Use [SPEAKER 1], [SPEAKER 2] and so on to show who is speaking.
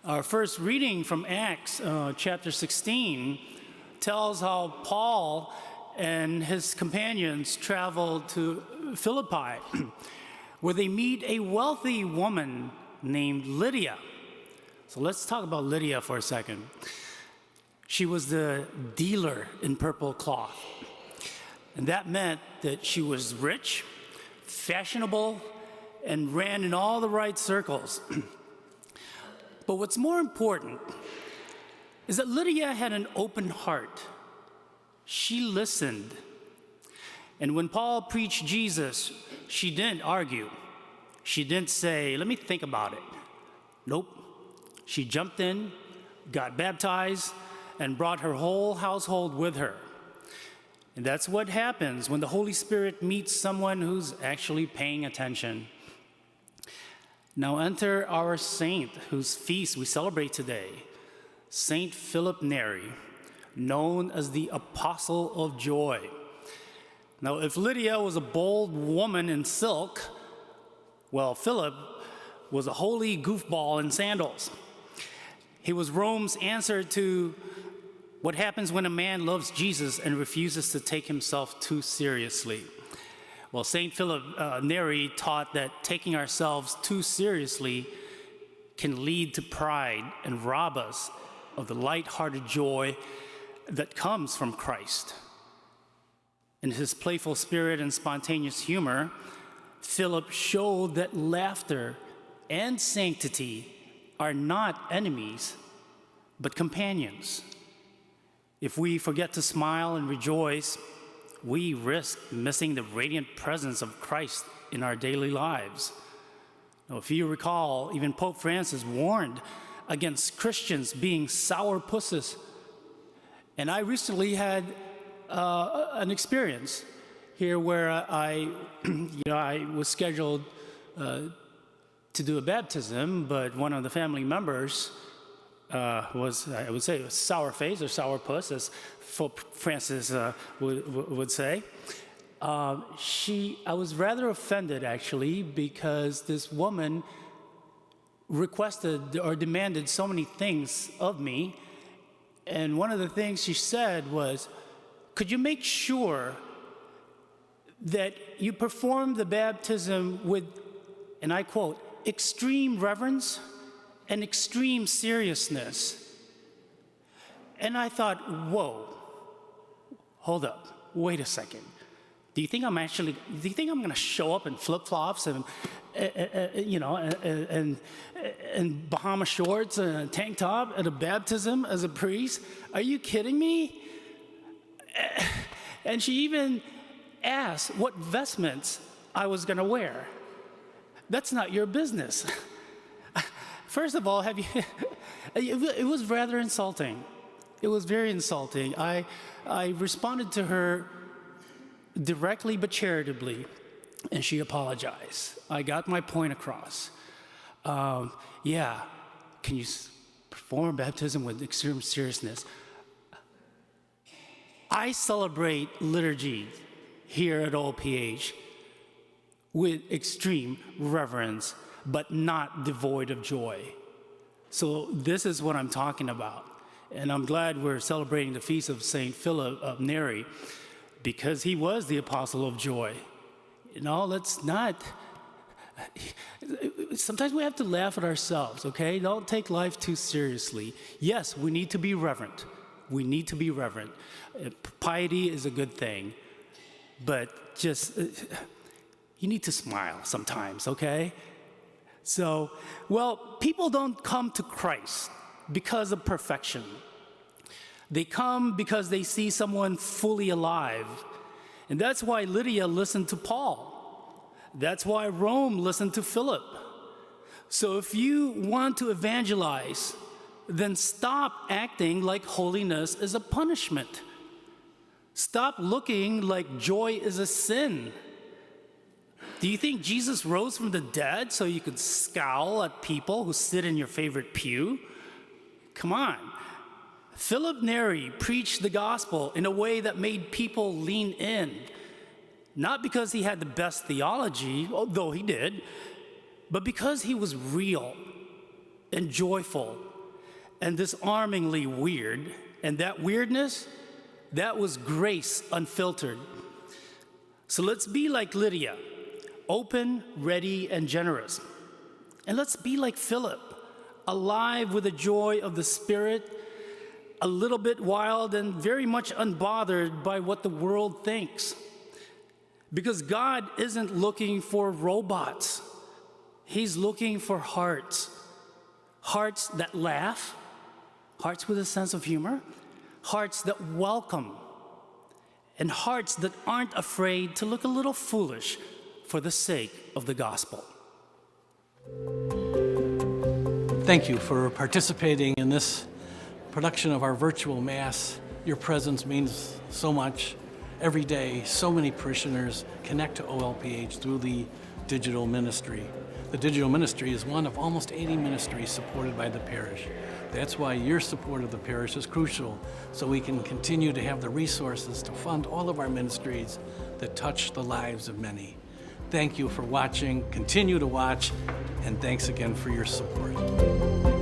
[SPEAKER 1] Our first reading from Acts chapter 16 tells how Paul and his companions traveled to Philippi, where they meet a wealthy woman named Lydia. So let's talk about Lydia for a second. She was the dealer in purple cloth. And that meant that she was rich, fashionable, and ran in all the right circles. But what's more important is that Lydia had an open heart. She listened. And when Paul preached Jesus, she didn't argue. She didn't say, "Let me think about it." Nope. She jumped in, got baptized, and brought her whole household with her. And that's what happens when the Holy Spirit meets someone who's actually paying attention. Now enter our saint whose feast we celebrate today, Saint Philip Neri, known as the Apostle of Joy. Now, if Lydia was a bold woman in silk, well, Philip was a holy goofball in sandals. He was Rome's answer to what happens when a man loves Jesus and refuses to take himself too seriously. Well, St. Philip Neri taught that taking ourselves too seriously can lead to pride and rob us of the light-hearted joy that comes from Christ. In his playful spirit and spontaneous humor, Philip showed that laughter and sanctity are not enemies, but companions. If we forget to smile and rejoice, we risk missing the radiant presence of Christ in our daily lives. Now, if you recall, even Pope Francis warned against Christians being sourpusses. And I recently had an experience here where I was scheduled to do a baptism, but one of the family members was, I would say, a sour face or sourpuss, as Pope Francis would say. I was rather offended, actually, because this woman requested or demanded so many things of me. And one of the things she said was, "Could you make sure that you perform the baptism with," and I quote, "extreme reverence and extreme seriousness"? And I thought, whoa, hold up, wait a second. Do you think I'm going to show up in flip-flops and Bahama shorts and a tank top at a baptism as a priest? Are you kidding me? And she even asked what vestments I was going to wear. That's not your business. First of all, it was rather insulting. It was very insulting. I responded to her directly but charitably, and she apologized. I got my point across. Can you perform baptism with extreme seriousness? I celebrate liturgy here at OPH with extreme reverence, but not devoid of joy. So this is what I'm talking about. And I'm glad we're celebrating the feast of St. Philip of Neri, because he was the apostle of joy. Let's not, sometimes we have to laugh at ourselves, okay? Don't take life too seriously. Yes, we need to be reverent. We need to be reverent. Piety is a good thing, but just, you need to smile sometimes, okay? So, people don't come to Christ because of perfection. They come because they see someone fully alive. And that's why Lydia listened to Paul. That's why Rome listened to Philip. So if you want to evangelize, then stop acting like holiness is a punishment. Stop looking like joy is a sin. Do you think Jesus rose from the dead so you could scowl at people who sit in your favorite pew? Come on. Philip Neri preached the gospel in a way that made people lean in, not because he had the best theology, although he did, but because he was real and joyful and disarmingly weird. And that weirdness, that was grace unfiltered. So let's be like Lydia, open, ready, and generous. And let's be like Philip, alive with the joy of the Spirit, a little bit wild and very much unbothered by what the world thinks. Because God isn't looking for robots. He's looking for hearts. Hearts that laugh, hearts with a sense of humor, hearts that welcome, and hearts that aren't afraid to look a little foolish for the sake of the gospel.
[SPEAKER 2] Thank you for participating in this production of our virtual Mass. Your presence means so much. Every day, so many parishioners connect to OLPH through the digital ministry. The digital ministry is one of almost 80 ministries supported by the parish. That's why your support of the parish is crucial, so we can continue to have the resources to fund all of our ministries that touch the lives of many. Thank you for watching, continue to watch, and thanks again for your support.